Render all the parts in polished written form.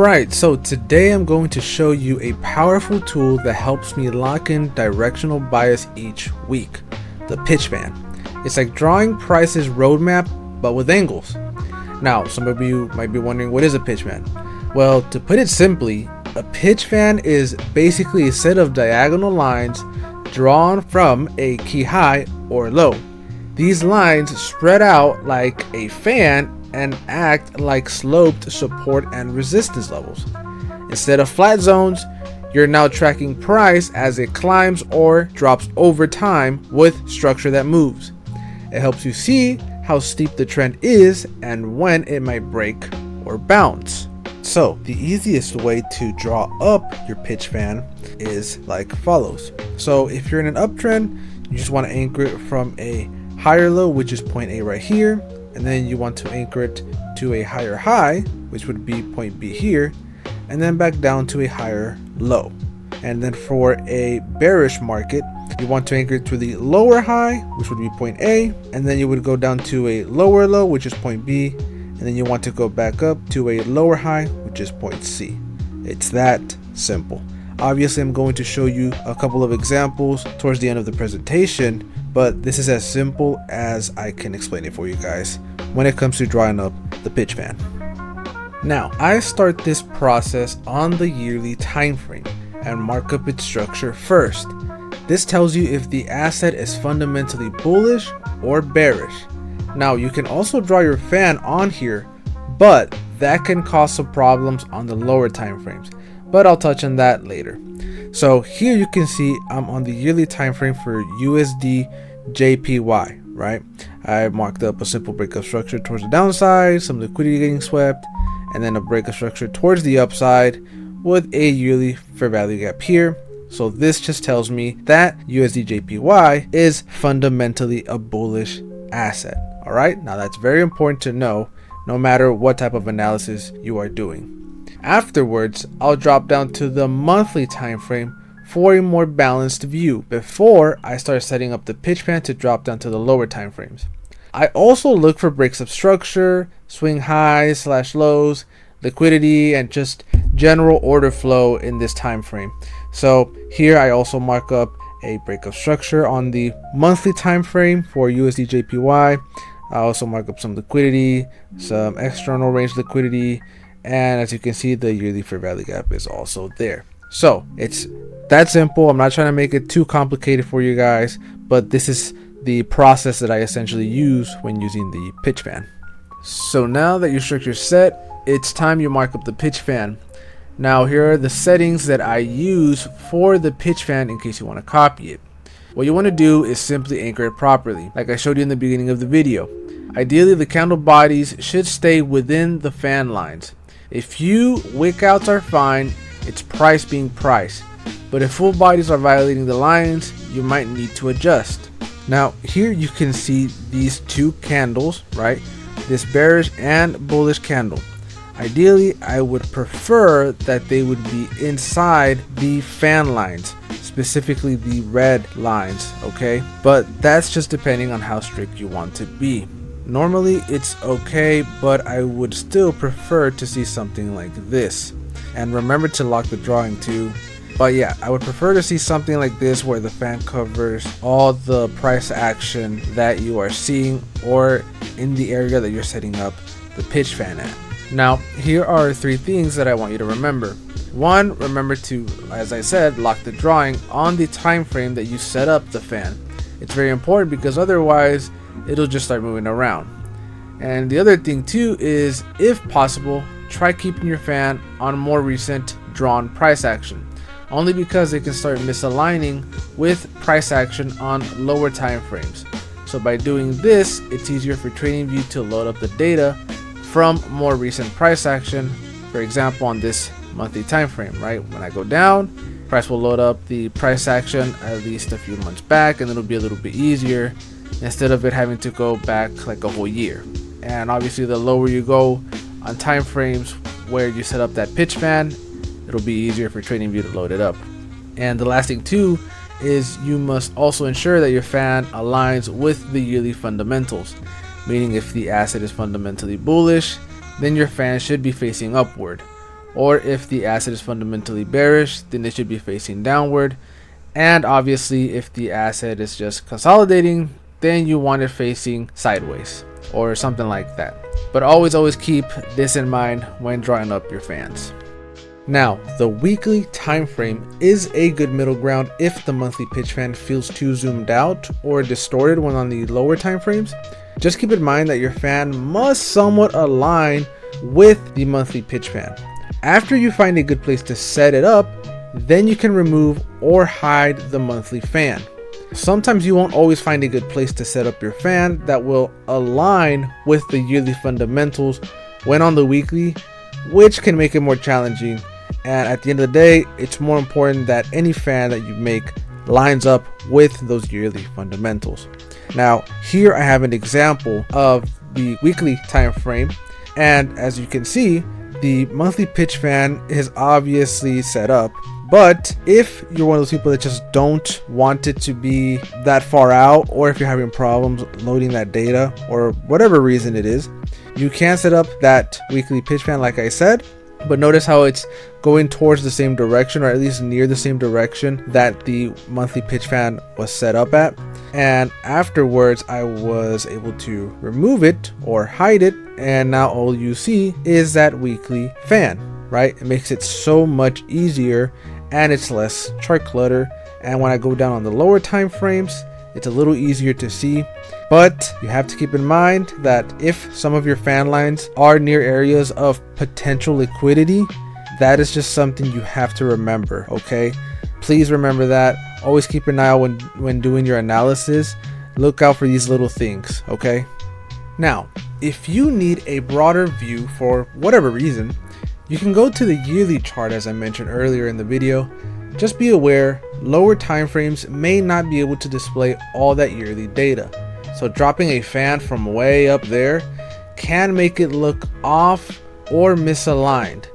Alright, so today I'm going to show you a powerful tool that helps me lock in directional bias each week, the pitchfan. It's like drawing prices roadmap but with angles. Now, some of you might be wondering, what is a pitchfan? Well, to put it simply, a pitchfan is basically a set of diagonal lines drawn from a key high or low. These lines spread out like a fan and act like sloped support and resistance levels. Instead of flat zones, you're now tracking price as it climbs or drops over time with structure that moves. It helps you see how steep the trend is and when it might break or bounce. So the easiest way to draw up your pitch fan is like follows. So if you're in an uptrend, you just want to anchor it from a higher low, which is point A right here, and then you want to anchor it to a higher high, which would be point B here, and then back down to a higher low. And then for a bearish market, you want to anchor it to the lower high, which would be point A, and then you would go down to a lower low, which is point B, and then you want to go back up to a lower high, which is point C. It's that simple. Obviously, I'm going to show you a couple of examples towards the end of the presentation, but this is as simple as I can explain it for you guys when it comes to drawing up the pitch fan. Now, I start this process on the yearly time frame and mark up its structure first. This tells you if the asset is fundamentally bullish or bearish. Now, you can also draw your fan on here, but that can cause some problems on the lower time frames, but I'll touch on that later. So here you can see I'm on the yearly time frame for USD JPY, right? I marked up a simple breakup structure towards the downside, some liquidity getting swept, and then a breakup structure towards the upside with a yearly fair value gap here. So this just tells me that USD JPY is fundamentally a bullish asset. All right, now that's very important to know no matter what type of analysis you are doing. Afterwards, I'll drop down to the monthly time frame for a more balanced view before I start setting up the pitch fan to drop down to the lower time frames. I also look for breaks of structure, swing highs / lows, liquidity, and just general order flow in this time frame. So here I also mark up a break of structure on the monthly time frame for USD JPY. I also mark up some liquidity, some external range liquidity, and as you can see, the yearly fair value gap is also there. So it's that simple. I'm not trying to make it too complicated for you guys, but this is the process that I essentially use when using the pitch fan. So now that your structure's set, it's time you mark up the pitch fan. Now here are the settings that I use for the pitch fan in case you want to copy it. What you want to do is simply anchor it properly, like I showed you in the beginning of the video. Ideally, the candle bodies should stay within the fan lines. If few wick outs are fine, it's price being priced. But if full bodies are violating the lines, you might need to adjust. Now here you can see these two candles, right? This bearish and bullish candle. Ideally, I would prefer that they would be inside the fan lines, specifically the red lines, okay? But that's just depending on how strict you want to be. Normally it's okay, but I would still prefer to see something like this. And remember to lock the drawing too. But yeah, I would prefer to see something like this where the fan covers all the price action that you are seeing or in the area that you're setting up the pitch fan at. Now, here are 3 things that I want you to remember. 1, remember to, as I said, lock the drawing on the time frame that you set up the fan. It's very important because otherwise it'll just start moving around. And the other thing too is, if possible, try keeping your fan on more recent drawn price action, only because it can start misaligning with price action on lower time frames. So by doing this, it's easier for TradingView to load up the data from more recent price action. For example, on this monthly time frame, right? When I go down, price will load up the price action at least a few months back, and it'll be a little bit easier instead of it having to go back like a whole year. And obviously, the lower you go on time frames where you set up that pitch fan, it'll be easier for TradingView to load it up. And the last thing too is you must also ensure that your fan aligns with the yearly fundamentals, meaning if the asset is fundamentally bullish, then your fan should be facing upward. or if the asset is fundamentally bearish, then it should be facing downward. And obviously, if the asset is just consolidating, then you want it facing sideways or something like that. But always keep this in mind when drawing up your fans. Now, the weekly time frame is a good middle ground if the monthly pitch fan feels too zoomed out or distorted when on the lower time frames. Just keep in mind that your fan must somewhat align with the monthly pitch fan. After you find a good place to set it up, then you can remove or hide the monthly fan. Sometimes you won't always find a good place to set up your fan that will align with the yearly fundamentals when on the weekly, which can make it more challenging. And at the end of the day, it's more important that any fan that you make lines up with those yearly fundamentals. Now, here I have an example of the weekly time frame, and as you can see, the monthly pitch fan is obviously set up. But if you're one of those people that just don't want it to be that far out, or if you're having problems loading that data or whatever reason it is, you can set up that weekly pitch fan like I said. But notice how it's going towards the same direction, or at least near the same direction that the monthly pitch fan was set up at. And afterwards, I was able to remove it or hide it. And now all you see is that weekly fan, right? It makes it so much easier and it's less chart clutter. And when I go down on the lower time frames, it's a little easier to see. But you have to keep in mind that if some of your fan lines are near areas of potential liquidity, that is just something you have to remember, okay? Please remember that. Always keep an eye out when doing your analysis. Look out for these little things, okay? Now, if you need a broader view for whatever reason, you can go to the yearly chart as I mentioned earlier in the video. Just be aware, lower time frames may not be able to display all that yearly data. So dropping a fan from way up there can make it look off or misaligned.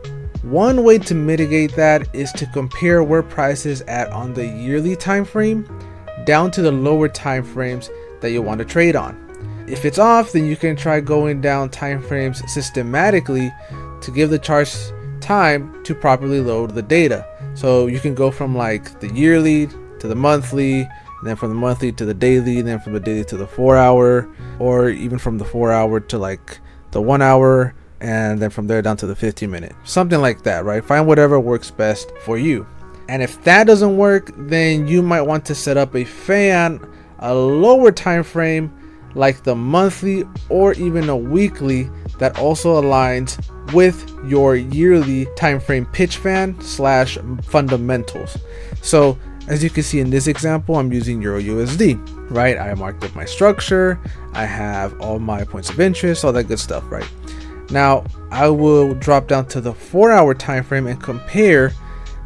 One way to mitigate that is to compare where price is at on the yearly time frame down to the lower time frames that you want to trade on. If it's off, then you can try going down time frames systematically to give the charts time to properly load the data. So you can go from like the yearly to the monthly, and then from the monthly to the daily, and then from the daily to the 4 hour, or even from the 4 hour to like the 1 hour, and then from there down to the 15-minute, something like that, right? Find whatever works best for you. And if that doesn't work, then you might want to set up a fan, a lower time frame like the monthly or even a weekly that also aligns with your yearly time frame pitch fan slash fundamentals. So as you can see in this example, I'm using Euro USD, right? I marked up my structure, I have all my points of interest, all that good stuff, right? Now I will drop down to the 4 hour time frame and compare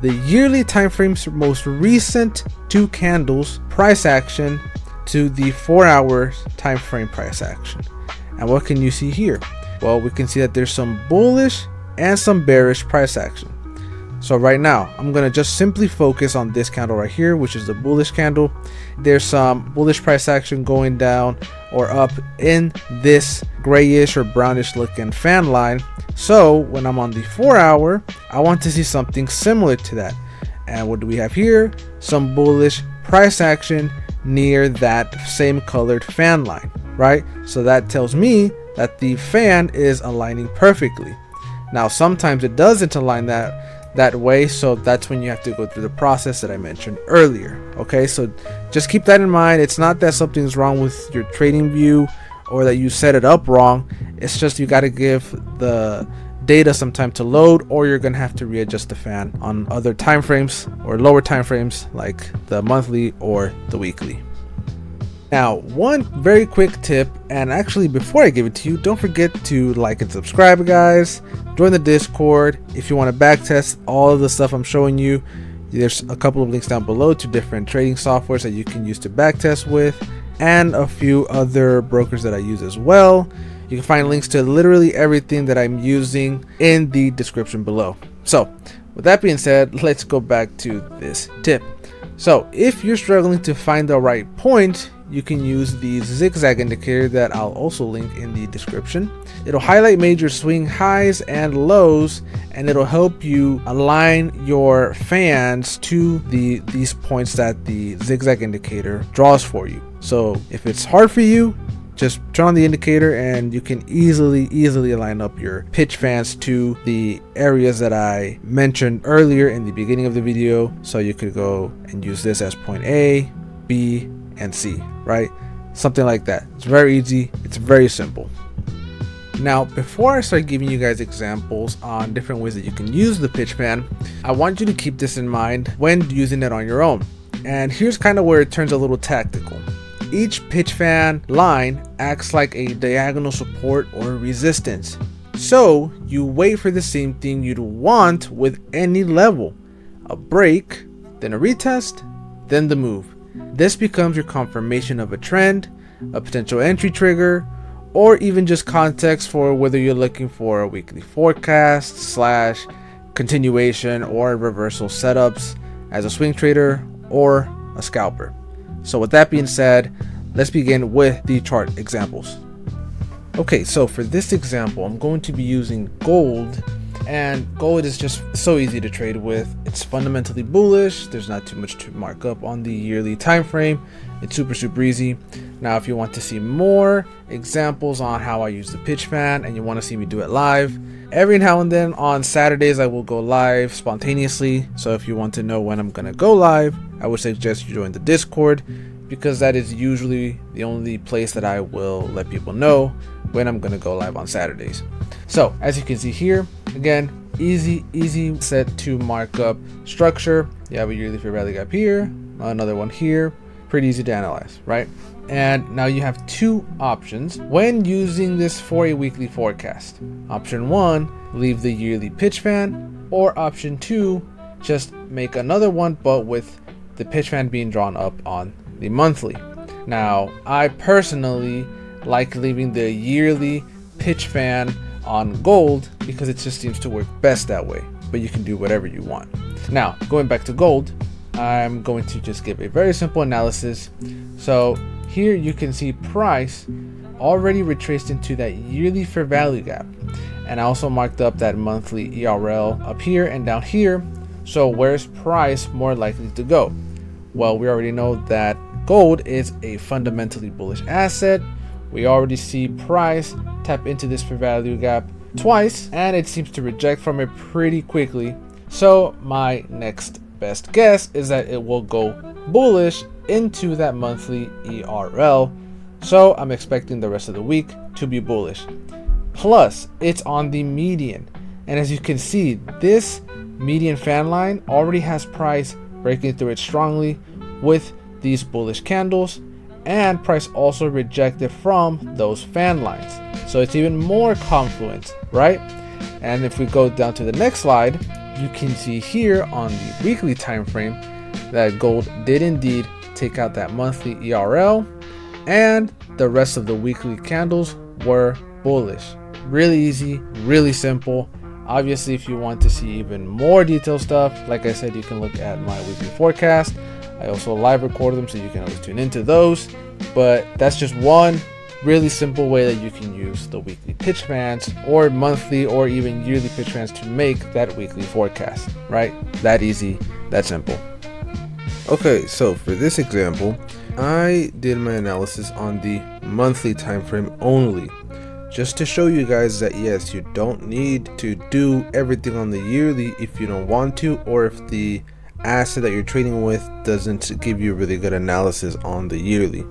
the yearly time frame's most recent 2 candles price action to the 4 hour time frame price action. And what can you see here? Well, we can see that there's some bullish and some bearish price action. So right now I'm gonna just simply focus on this candle right here, which is the bullish candle. There's some bullish price action going down or up in this grayish or brownish looking fan line. So when I'm on the 4 hour, I want to see something similar to that. And what do we have here? Some bullish price action near that same colored fan line, right? So that tells me that the fan is aligning perfectly. Now sometimes it doesn't align that way, so that's when you have to go through the process that I mentioned earlier. Okay, so just keep that in mind. It's not that something's wrong with your trading view or that you set it up wrong. It's just you got to give the data some time to load, or you're gonna have to readjust the fan on other time frames or lower time frames like the monthly or the weekly. Now, one very quick tip, and actually before I give it to you, don't forget to like and subscribe, guys. Join the Discord if you want to backtest all of the stuff I'm showing you. There's a couple of links down below to different trading softwares that you can use to backtest with, and a few other brokers that I use as well. You can find links to literally everything that I'm using in the description below. So with that being said, let's go back to this tip. So if you're struggling to find the right point, you can use the zigzag indicator that I'll also link in the description. It'll highlight major swing highs and lows, and it'll help you align your fans to these points that the zigzag indicator draws for you. So if it's hard for you, just turn on the indicator and you can easily line up your pitch fans to the areas that I mentioned earlier in the beginning of the video. So you could go and use this as point A, B, and C, right? Something like that. It's very easy. It's very simple. Now, before I start giving you guys examples on different ways that you can use the pitch fan, I want you to keep this in mind when using it on your own. And here's kind of where it turns a little tactical. Each pitch fan line acts like a diagonal support or resistance. So you wait for the same thing you'd want with any level. A break, then a retest, then the move. This becomes your confirmation of a trend, a potential entry trigger, or even just context for whether you're looking for a weekly forecast / continuation or reversal setups as a swing trader or a scalper. So with that being said, let's begin with the chart examples. Okay, so for this example, I'm going to be using gold, and gold is just so easy to trade with. It's fundamentally bullish. There's not too much to mark up on the yearly time frame. It's super easy. Now, if you want to see more examples on how I use the pitch fan and you want to see me do it live, every now and then on Saturdays I will go live spontaneously. So if you want to know when I'm gonna go live, I would suggest you join the Discord, because that is usually the only place that I will let people know when I'm gonna go live on Saturdays. So as you can see here, again, easy set to mark up structure. You have a yearly fair value gap here, another one here, pretty easy to analyze, right? And now you have two options when using this for a weekly forecast. Option 1, leave the yearly pitch fan, or option 2, just make another one but with the pitch fan being drawn up on the monthly. Now, I personally like leaving the yearly pitch fan on gold because it just seems to work best that way, but you can do whatever you want. Now, going back to gold, I'm going to just give a very simple analysis. So here you can see price already retraced into that yearly fair value gap, and I also marked up that monthly ERL up here and down here. So where's price more likely to go? Well, we already know that gold is a fundamentally bullish asset. We already see price tap into this fair value gap twice, and it seems to reject from it pretty quickly. So my next best guess is that it will go bullish into that monthly ERL. So I'm expecting the rest of the week to be bullish. Plus, it's on the median, and as you can see, this median fan line already has price breaking through it strongly with these bullish candles, and price also rejected from those fan lines. So it's even more confluent, right? And if we go down to the next slide, you can see here on the weekly time frame that gold did indeed take out that monthly ERL, and the rest of the weekly candles were bullish. Really easy, really simple. Obviously, if you want to see even more detailed stuff, like I said, you can look at my weekly forecast. I also live record them, so you can always tune into those. But that's just one really simple way that you can use the weekly pitch fans or monthly or even yearly pitch fans to make that weekly forecast, right? That easy, that simple. Okay, so for this example, I did my analysis on the monthly time frame only, just to show you guys that yes, you don't need to do everything on the yearly if you don't want to, or if the asset that you're trading with doesn't give you really good analysis on the yearly.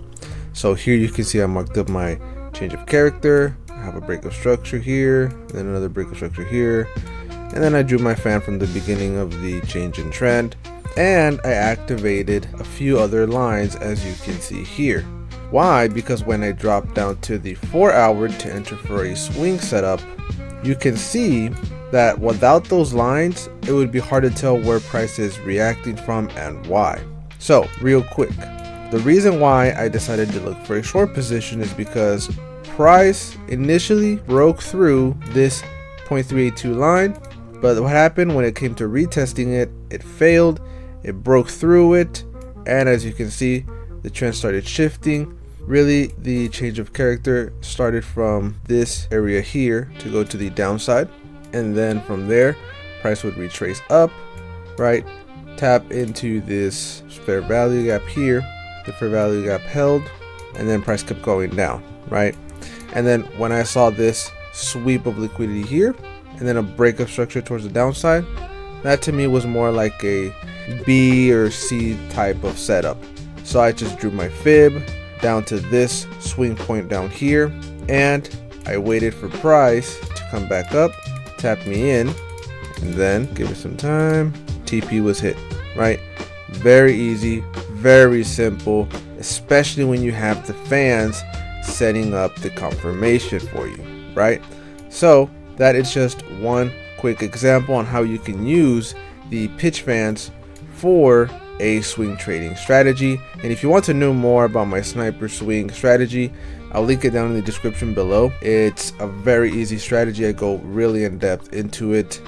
So here you can see I marked up my change of character. I have a break of structure here, then another break of structure here, and then I drew my fan from the beginning of the change in trend, and I activated a few other lines as you can see here. Why? Because when I drop down to the 4-hour to enter for a swing setup, you can see that without those lines, it would be hard to tell where price is reacting from and why. So real quick, the reason why I decided to look for a short position is because price initially broke through this 0.382 line, but what happened when it came to retesting it, it failed, it broke through it, and as you can see, the trend started shifting. Really, the change of character started from this area here to go to the downside, and then from there price would retrace up, right, tap into this fair value gap here, the fair value gap held, and then price kept going down, right? And then when I saw this sweep of liquidity here and then a breakup structure towards the downside, that to me was more like a B or C type of setup. So I just drew my fib down to this swing point down here, and I waited for price to come back up, tap me in, and then give it some time. TP was hit, right? Very easy, very simple, especially when you have the fans setting up the confirmation for you, right? So that is just one quick example on how you can use the pitch fans for a swing trading strategy. And if you want to know more about my sniper swing strategy, I'll link it down in the description below. It's a very easy strategy. I go really in depth into it.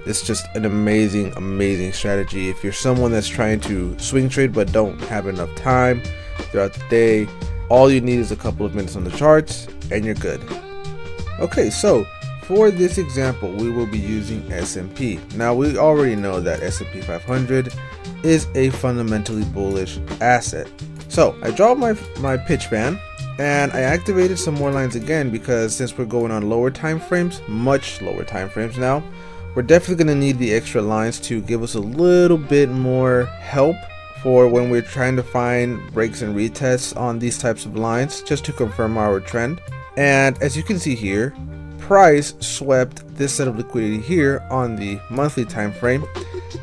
It's just an amazing strategy. If you're someone that's trying to swing trade but don't have enough time throughout the day, all you need is a couple of minutes on the charts and you're good. Okay, so for this example, we will be using S&P. Now, we already know that S&P 500 is a fundamentally bullish asset. So I draw my pitch fan and I activated some more lines again, because since we're going on lower time frames, much lower time frames now, we're definitely going to need the extra lines to give us a little bit more help for when we're trying to find breaks and retests on these types of lines, just to confirm our trend. And as you can see here, price swept this set of liquidity here on the monthly time frame,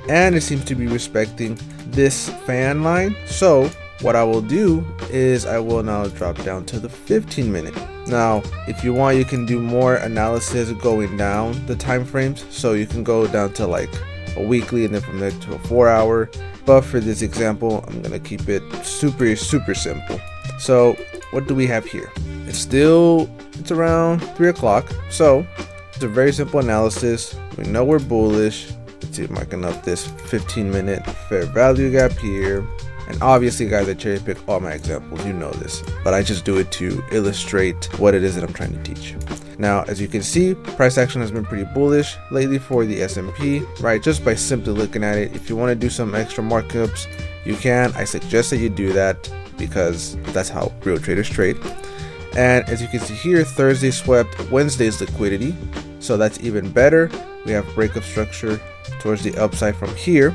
and it seems to be respecting this fan line. So what I will do is I will now drop down to the 15-minute. Now, if you want, you can do more analysis going down the time frames, so you can go down to like a weekly and then from there to a 4-hour. But for this example, I'm gonna keep it super simple. So what do we have here? It's around 3 o'clock. So it's a very simple analysis. We know we're bullish. Let's see, marking up this 15-minute fair value gap here. And obviously, guys, I cherry pick all my examples, you know this, but I just do it to illustrate what it is that I'm trying to teach you. Now, as you can see, price action has been pretty bullish lately for the S&P, right? Just by simply looking at it. If you want to do some extra markups, you can. I suggest that you do that because that's how real traders trade. And as you can see here, Thursday swept Wednesday's liquidity, so that's even better. We have breakup structure towards the upside from here.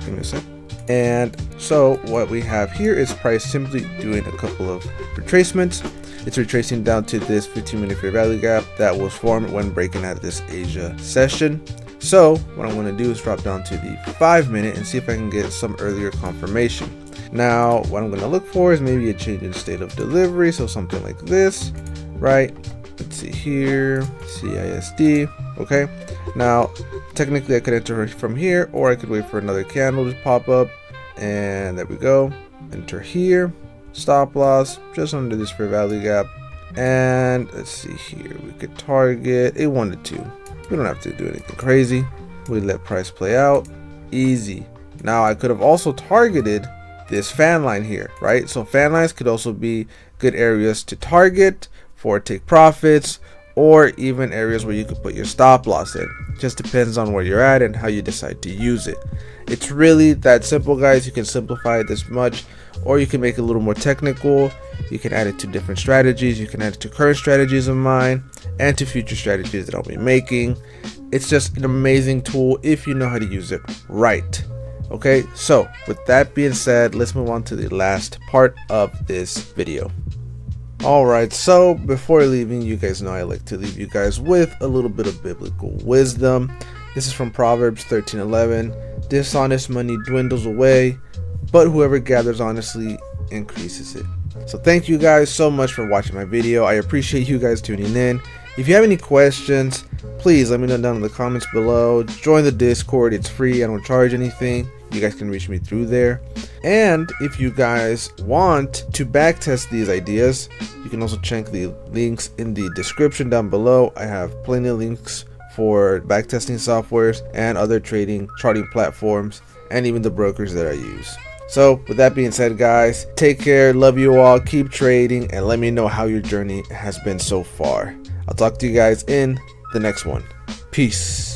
Give me a sec. And so what we have here is price simply doing a couple of retracements. It's retracing down to this 15-minute fair value gap that was formed when breaking out of this Asia session. So what I'm going to do is drop down to the 5-minute and see if I can get some earlier confirmation. Now, what I'm going to look for is maybe a change in state of delivery, so something like this, right? Let's see here, CISD. Okay, now technically I could enter from here, or I could wait for another candle to pop up, and there we go. Enter here, stop loss just under this fair value gap, and let's see here, we could target a 1 to 2. We don't have to do anything crazy. We let price play out, easy. Now I could have also targeted this fan line here, right? So fan lines could also be good areas to target for take profits, or even areas where you could put your stop loss in. Just depends on where you're at and how you decide to use it. It's really that simple, guys. You can simplify it this much, or you can make it a little more technical. You can add it to different strategies. You can add it to current strategies of mine and to future strategies that I'll be making. It's just an amazing tool if you know how to use it right. Okay, so with that being said, let's move on to the last part of this video. Alright, so before leaving, you guys know I like to leave you guys with a little bit of biblical wisdom. This is from Proverbs 13:11. Dishonest money dwindles away, but whoever gathers honestly increases it. So thank you guys so much for watching my video. I appreciate you guys tuning in. If you have any questions, please let me know down in the comments below. Join the Discord, it's free, I don't charge anything. You guys can reach me through there. And if you guys want to backtest these ideas, you can also check the links in the description down below. I have plenty of links for backtesting softwares and other charting platforms, and even the brokers that I use. So with that being said, guys, take care, love you all, keep trading, and let me know how your journey has been so far. I'll talk to you guys in the next one. Peace.